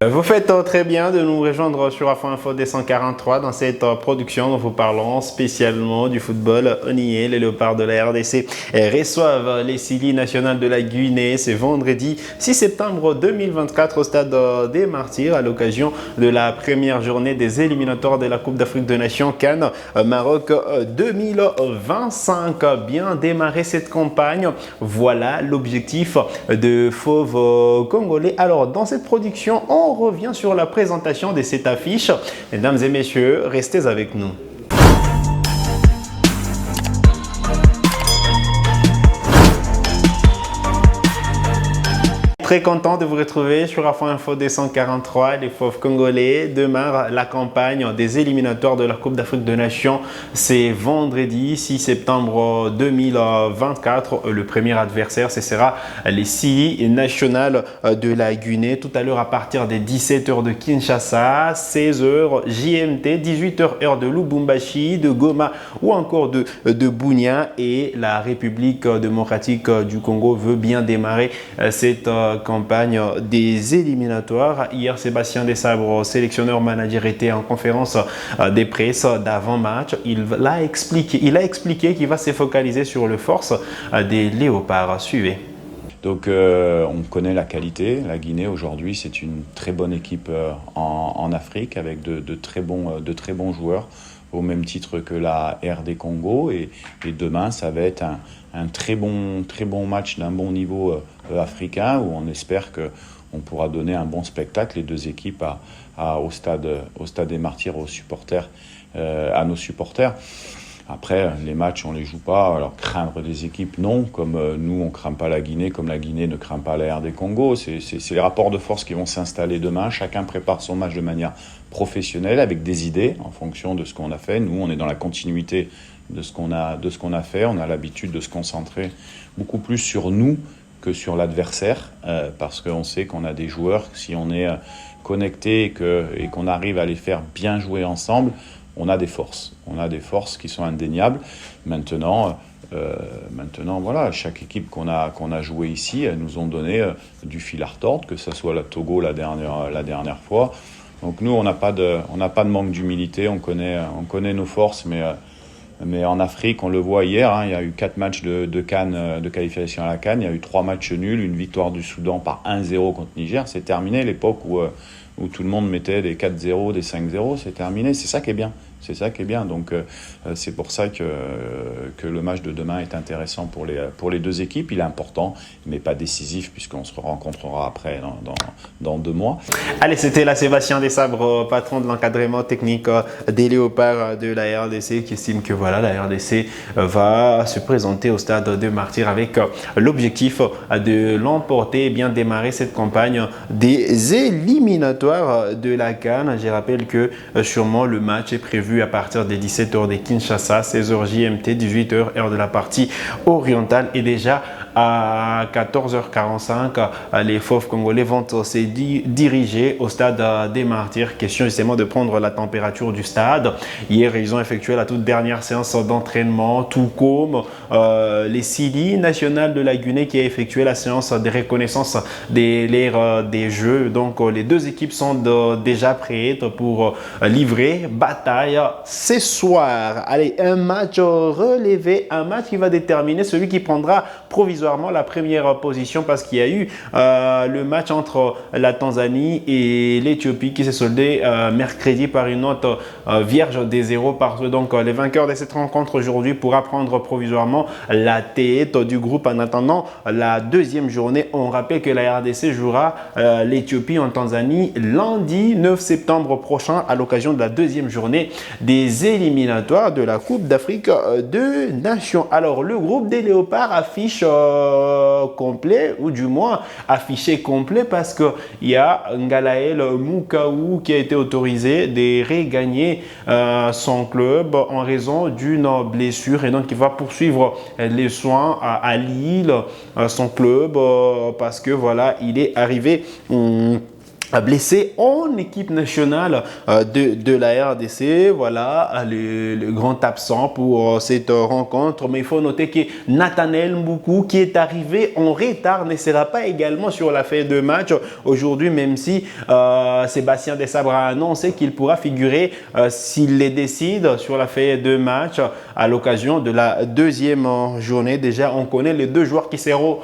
Vous faites très bien de nous rejoindre sur Afro Info D143 dans cette production dont vous parlons spécialement du football. Oniyé, les Léopards de la RDC reçoivent les Sili nationales de la Guinée ce vendredi 6 septembre 2024 au stade des Martyrs à l'occasion de la première journée des éliminatoires de la Coupe d'Afrique des Nations CAN Maroc 2025. Bien démarrer cette campagne, voilà l'objectif de Fauve Congolais. Alors dans cette production, on revient sur la présentation de cette affiche. Mesdames et messieurs, restez avec nous. Très content de vous retrouver sur Afro Info D143. Les Fauves Congolais démarrent la campagne des éliminatoires de la Coupe d'Afrique des Nations. C'est vendredi 6 septembre 2024. Le premier adversaire, ce sera les Sili nationales de la Guinée. Tout à l'heure, à partir des 17h de Kinshasa, 16h GMT, 18h heure de Lubumbashi, de Goma ou encore de Bunia. Et la République démocratique du Congo veut bien démarrer cette campagne des éliminatoires. Hier, Sébastien Desabre, sélectionneur manager, était en conférence de presse d'avant-match. Il a expliqué qu'il va se focaliser sur les forces des Léopards. Suivez. Donc on connaît la qualité. La Guinée aujourd'hui, c'est une très bonne équipe en Afrique avec de très bons joueurs, au même titre que la RD Congo. Et demain, ça va être un très bon match d'un bon niveau africain, où on espère qu'on pourra donner un bon spectacle, les deux équipes au stade des Martyrs, aux supporters, à nos supporters. Après, les matchs, on ne les joue pas. Alors, craindre des équipes, non. Comme nous, on ne craint pas la Guinée, comme la Guinée ne craint pas la RD Congo. C'est les rapports de force qui vont s'installer demain. Chacun prépare son match de manière professionnelle, avec des idées, en fonction de ce qu'on a fait. Nous, on est dans la continuité de ce qu'on a fait. On a l'habitude de se concentrer beaucoup plus sur nous que sur l'adversaire, parce qu'on sait qu'on a des joueurs, si on est connecté et qu'on arrive à les faire bien jouer ensemble, on a des forces. On a des forces qui sont indéniables. Maintenant, voilà, chaque équipe qu'on a joué ici, elles nous ont donné du fil à retordre, que ce soit la Togo la dernière fois. Donc nous, on n'a pas de manque d'humilité. On connaît nos forces, mais en Afrique, on le voit hier, il y a eu 4 matchs de CAN, de qualification à la CAN. Il y a eu 3 matchs nuls, une victoire du Soudan par 1-0 contre Niger. C'est terminé, l'époque où tout le monde mettait des 4-0, des 5-0. C'est terminé. C'est ça qui est bien. C'est ça qui est bien. Donc, c'est pour ça que le match de demain est intéressant pour les deux équipes. Il est important, mais pas décisif, puisqu'on se rencontrera après dans 2 mois. Allez, c'était là Sébastien Desabre, patron de l'encadrement technique des Léopards de la RDC, qui estime que voilà, la RDC va se présenter au stade de Martyrs avec l'objectif de l'emporter et bien démarrer cette campagne des éliminatoires de la CAN. Je rappelle que sûrement le match est prévu à partir des 17h de Kinshasa, 16h JMT, 18h heure de la partie orientale, et déjà à 14h45, les Fauves Congolais vont se diriger au stade des Martyrs. Question justement de prendre la température du stade. Hier, ils ont effectué la toute dernière séance d'entraînement, tout comme les Sili nationales de la Guinée qui a effectué la séance de reconnaissance des jeux. Donc, les deux équipes sont déjà prêtes pour livrer bataille ce soir. Allez, un match relevé, un match qui va déterminer celui qui prendra provisoirement la première position, parce qu'il y a eu le match entre la Tanzanie et l'Éthiopie qui s'est soldé mercredi par une note vierge des 0 partout. Donc les vainqueurs de cette rencontre aujourd'hui pourra prendre provisoirement la tête du groupe en attendant la deuxième journée. On rappelle que la RDC jouera l'Éthiopie en Tanzanie lundi 9 septembre prochain à l'occasion de la deuxième journée des éliminatoires de la Coupe d'Afrique des Nations. Alors le groupe des Léopards affiche complet, ou du moins affiché complet, parce qu'il y a Ngalael Mukaou qui a été autorisé de regagner son club en raison d'une blessure, et donc il va poursuivre les soins à Lille, son club, parce que voilà, il est arrivé blessé en équipe nationale de la RDC. Voilà le grand absent pour cette rencontre. Mais il faut noter que Nathanaël Mboukou, qui est arrivé en retard, ne sera pas également sur la feuille de match aujourd'hui, même si Sébastien Desabre a annoncé qu'il pourra figurer s'il les décide sur la feuille de match à l'occasion de la deuxième journée. Déjà, on connaît les deux joueurs qui seront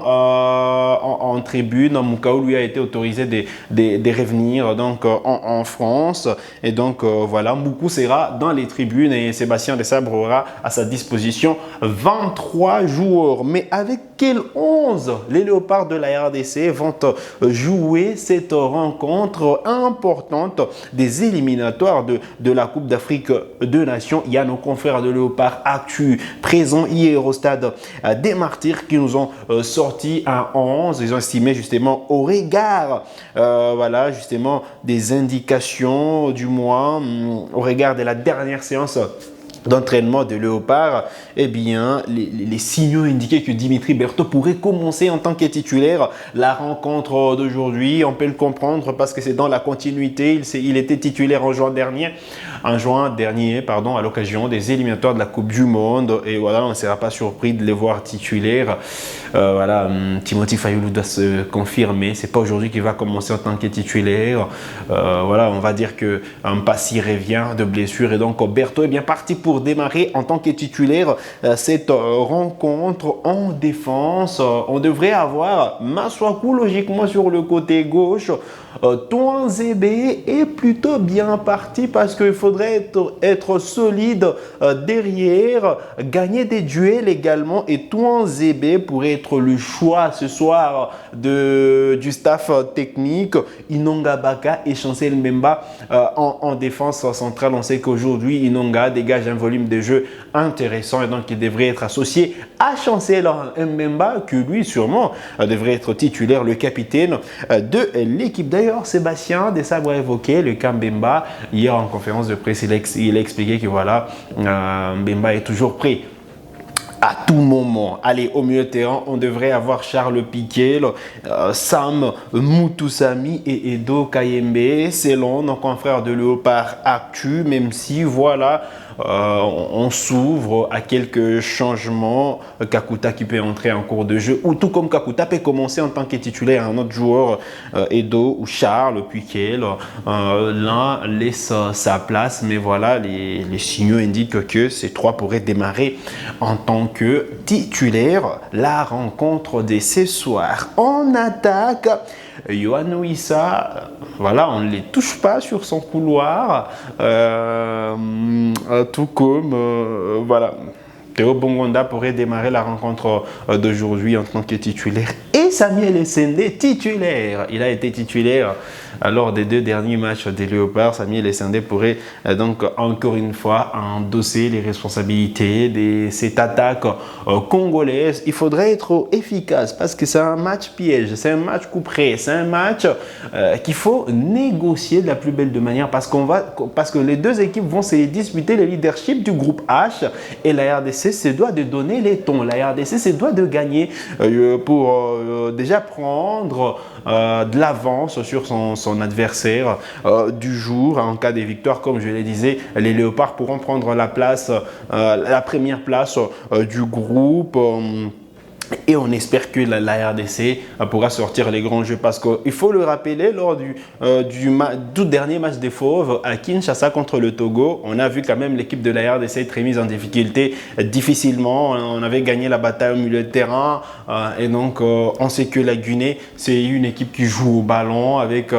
en tribune. Moukaou lui a été autorisé de revenir donc en France, et donc voilà, Mboukou sera dans les tribunes et Sébastien Desabre aura à sa disposition 23 joueurs. Mais avec quel 11 les Léopards de la RDC vont jouer cette rencontre importante des éliminatoires de la Coupe d'Afrique des Nations? Il y a nos confrères de Léopards Actu présents hier au stade des Martyrs qui nous ont sorti un 11. Ils ont estimé justement au regard voilà, justement des indications, du moins au regard de la dernière séance d'entraînement de Léopard, eh bien, les signaux indiquaient que Dimitri Berthaud pourrait commencer en tant que titulaire la rencontre d'aujourd'hui. On peut le comprendre parce que c'est dans la continuité. Il était titulaire en juin dernier, à l'occasion des éliminatoires de la Coupe du Monde. Et voilà, on ne sera pas surpris de les voir titulaires. Voilà, Timothy Fayoulou doit se confirmer. C'est pas aujourd'hui qu'il va commencer en tant que titulaire. Voilà, on va dire que Mpassi revient de blessure et donc Berthaud est bien parti pour démarrer en tant que titulaire cette rencontre en défense. On devrait avoir Maswaku logiquement sur le côté gauche. Touanzebe est plutôt bien parti parce qu'il faudrait être solide derrière, gagner des duels également, et Touanzebe pourrait être le choix ce soir du staff technique. Inonga Baka et Chancel Mbemba en défense centrale. On sait qu'aujourd'hui Inonga dégage un volume de jeu intéressant et donc il devrait être associé à Chancel Mbemba, que lui sûrement devrait être titulaire, le capitaine de l'équipe. D'ailleurs, Sébastien Desabre a évoqué le cas Mbemba hier en conférence de presse. Il a expliqué que voilà, Mbemba est toujours prêt à tout moment. Allez, au milieu de terrain, on devrait avoir Charles Piquet, Sam Mutusami et Edo Kayembe, selon nos confrères de Léopard Actu, même si voilà, on s'ouvre à quelques changements. Kakuta qui peut entrer en cours de jeu, ou tout comme Kakuta peut commencer en tant que titulaire, un autre joueur, Edo ou Charles Piquet, l'un laisse sa place, mais voilà, les signaux indiquent que ces trois pourraient démarrer en tant que titulaire la rencontre de ce soir. En attaque, Yohan Wissa, voilà, on ne les touche pas sur son couloir, tout comme voilà, Théo Bongonda pourrait démarrer la rencontre d'aujourd'hui en tant que titulaire. Et Samuel Essendé, titulaire. Il a été titulaire lors des deux derniers matchs des Léopards. Samuel Essendé pourrait donc encore une fois endosser les responsabilités de cette attaque congolaise. Il faudrait être efficace parce que c'est un match piège, c'est un match coup près, c'est un match qu'il faut négocier de la plus belle de manière parce que les deux équipes vont se disputer le leadership du groupe H et la RDC se doit de donner les tons. La RDC se doit de gagner pour déjà prendre de l'avance sur son adversaire du jour. En cas de victoire, comme je le disais, les Léopards pourront prendre la première place du groupe. Et on espère que la RDC pourra sortir les grands jeux parce qu'il faut le rappeler, lors du dernier match des Fauves à Kinshasa contre le Togo, on a vu quand même l'équipe de la RDC être mise en difficulté difficilement. On avait gagné la bataille au milieu de terrain et donc on sait que la Guinée, c'est une équipe qui joue au ballon avec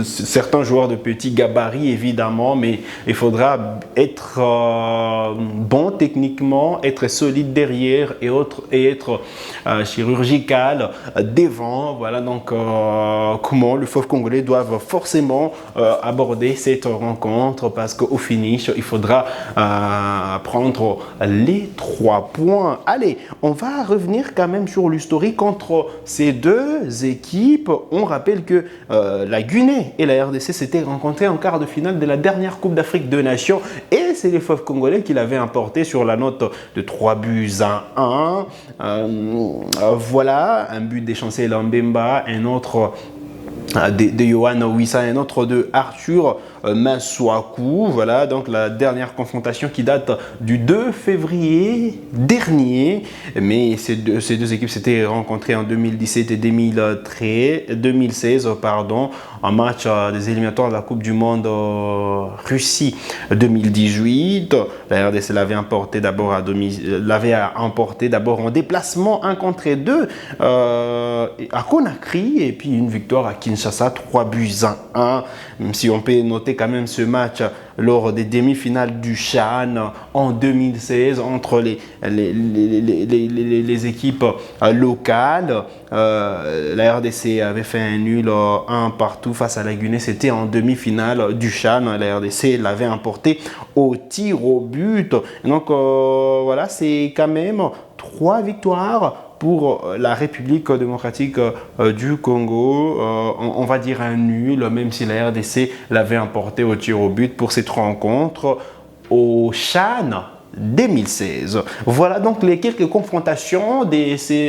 certains joueurs de petits gabarits évidemment, mais il faudra être bon techniquement, être solide derrière et être chirurgical devant. Voilà donc comment le Fauve congolais doivent forcément aborder cette rencontre parce qu'au finish, il faudra prendre les 3 points. Allez, on va revenir quand même sur l'historique entre ces deux équipes. On rappelle que la Guinée et la RDC s'étaient rencontrées en quart de finale de la dernière Coupe d'Afrique des Nations et c'est les Fauves congolais qui l'avaient emporté sur la note de 3-1. Voilà, un but de Chancel Mbemba, un autre de Johan Wissa et un autre de Arthur Masuaku. Voilà donc la dernière confrontation qui date du 2 février dernier. Mais ces deux équipes s'étaient rencontrées en 2017 et 2016 pardon, en match des éliminatoires de la Coupe du Monde Russie 2018. La RDC l'avait emporté d'abord en déplacement 1 contre 2 à Conakry, et puis une victoire à Kinshasa 3-1. Même si on peut noter quand même ce match lors des demi-finales du CHAN en 2016 entre les équipes locales. La RDC avait fait un nul 1 partout face à la Guinée. C'était en demi-finale du CHAN. La RDC l'avait emporté au tir au but. Donc voilà, c'est quand même 3 victoires pour la République démocratique du Congo. On va dire un nul, même si la RDC l'avait emporté au tir au but pour cette rencontre au CHAN 2016. Voilà donc les quelques confrontations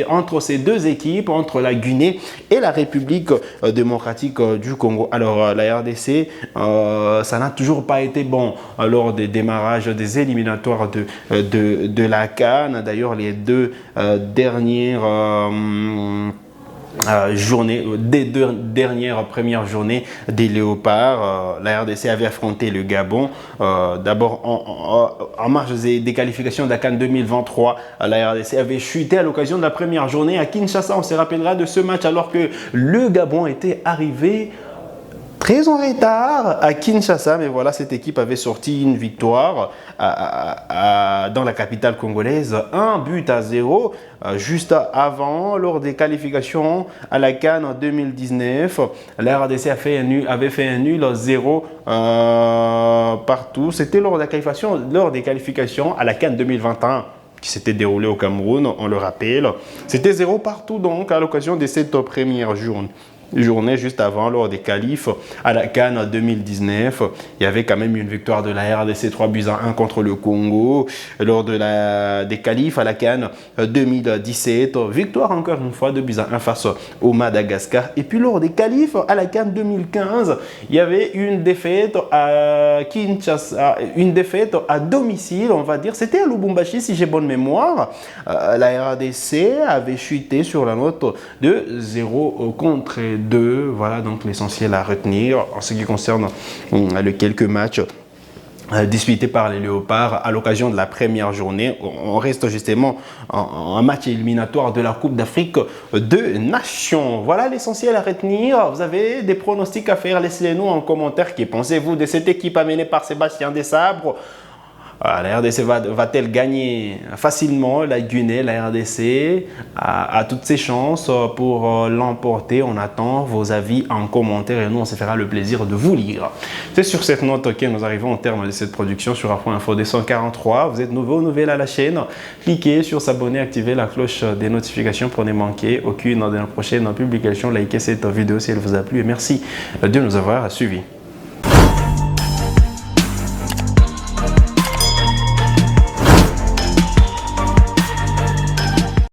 entre ces deux équipes, entre la Guinée et la République démocratique du Congo. Alors la RDC, ça n'a toujours pas été bon lors des démarrages des éliminatoires de la CAN. D'ailleurs, les deux dernières premières journées des Léopards, la RDC avait affronté le Gabon. D'abord en marge des qualifications de la CAN 2023, la RDC avait chuté à l'occasion de la première journée à Kinshasa. On se rappellera de ce match alors que le Gabon était arrivé très en retard à Kinshasa, mais voilà, cette équipe avait sorti une victoire dans la capitale congolaise, 1-0, juste avant, lors des qualifications à la CAN en 2019. La RDC avait fait un nul 0 partout. C'était lors des qualifications à la CAN 2021 qui s'était déroulée au Cameroun, on le rappelle. C'était 0 partout donc à l'occasion de cette première journée juste avant, lors des qualifs à la CAN 2019. Il y avait quand même une victoire de la RDC 3-1 contre le Congo. Lors des qualifs à la CAN 2017, victoire encore une fois 2-1 face au Madagascar. Et puis lors des qualifs à la CAN 2015, il y avait une défaite à Kinshasa, une défaite à domicile, on va dire. C'était à Lubumbashi, si j'ai bonne mémoire. La RDC avait chuté sur la note de 0 contre 2. Voilà donc l'essentiel à retenir en ce qui concerne les quelques matchs disputés par les Léopards à l'occasion de la première journée. On reste justement en match éliminatoire de la Coupe d'Afrique de Nations. Voilà l'essentiel à retenir. Vous avez des pronostics à faire, laissez-les nous en commentaire. Que pensez-vous de cette équipe amenée par Sébastien Desabre? La RDC va-t-elle gagner facilement? La Guinée, la RDC a toutes ses chances pour l'emporter. On attend vos avis en commentaire et nous, on se fera le plaisir de vous lire. C'est sur cette note que nous arrivons au terme de cette production sur Afro Info 243. Vous êtes nouveau ou nouvelle à la chaîne, cliquez sur s'abonner, activez la cloche des notifications pour ne manquer aucune de nos prochaines publications. Likez cette vidéo si elle vous a plu et merci de nous avoir suivis.